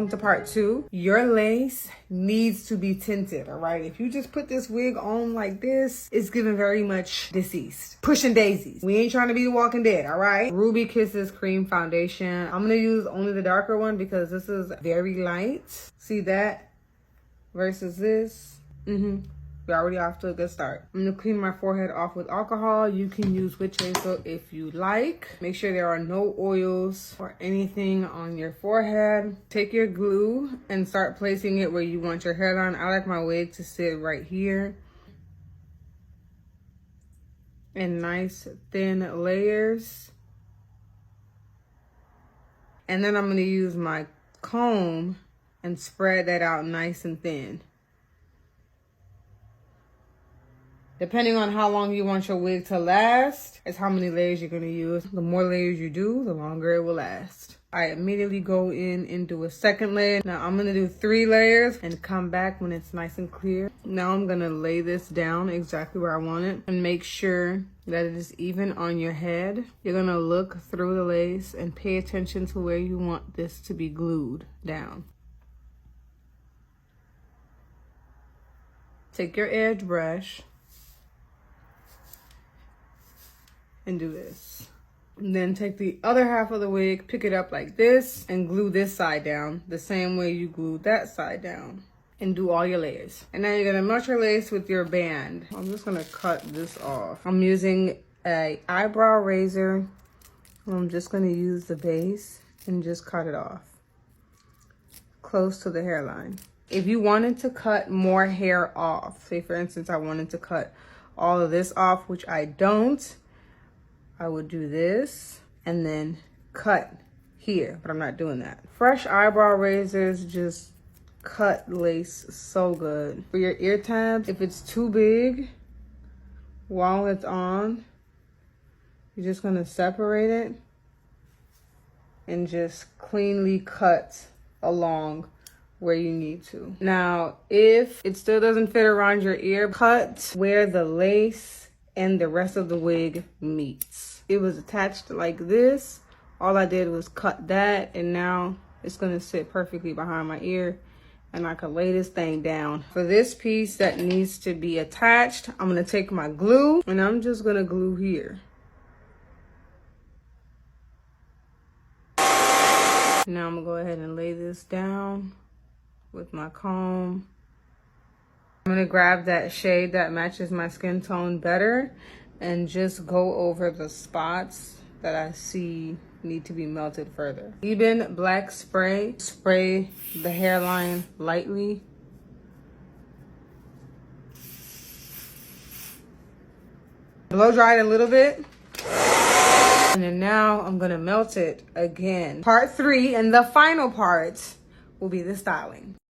To part 2, your lace needs to be tinted, all right? If you just put this wig on like this, it's giving very much deceased. Pushing daisies. We ain't trying to be the Walking Dead, all right? Ruby Kisses Cream Foundation. I'm gonna use only the darker one because this is very light. See that? Versus this. We're already off to a good start. I'm gonna clean my forehead off with alcohol. You can use witch hazel if you like. Make sure there are no oils or anything on your forehead. Take your glue and start placing it where you want your hairline. I like my wig to sit right here. In nice thin layers. And then I'm gonna use my comb and spread that out nice and thin. Depending on how long you want your wig to last, is how many layers you're gonna use. The more layers you do, the longer it will last. I immediately go in and do a second layer. Now I'm gonna do 3 layers and come back when it's nice and clear. Now I'm gonna lay this down exactly where I want it and make sure that it is even on your head. You're gonna look through the lace and pay attention to where you want this to be glued down. Take your edge brush and do this. And then take the other half of the wig, pick it up like this, and glue this side down the same way you glued that side down. And do all your layers. And now you're gonna melt your lace with your band. I'm just gonna cut this off. I'm using a eyebrow razor. I'm just gonna use the base and just cut it off. Close to the hairline. If you wanted to cut more hair off, say for instance, I wanted to cut all of this off, which I don't, I would do this and then cut here, but I'm not doing that. Fresh eyebrow razors just cut lace so good. For your ear tabs, if it's too big while it's on, you're just gonna separate it and just cleanly cut along where you need to. Now, if it still doesn't fit around your ear, cut where the lace and the rest of the wig meets. It was attached like this. All I did was cut that, and now it's gonna sit perfectly behind my ear, and I can lay this thing down. For this piece that needs to be attached, I'm gonna take my glue and I'm just gonna glue here. Now I'm gonna go ahead and lay this down with my comb. I'm gonna grab that shade that matches my skin tone better and just go over the spots that I see need to be melted further. Even black spray, spray the hairline lightly. Blow dry it a little bit. And then now I'm gonna melt it again. Part 3 and the final part will be the styling.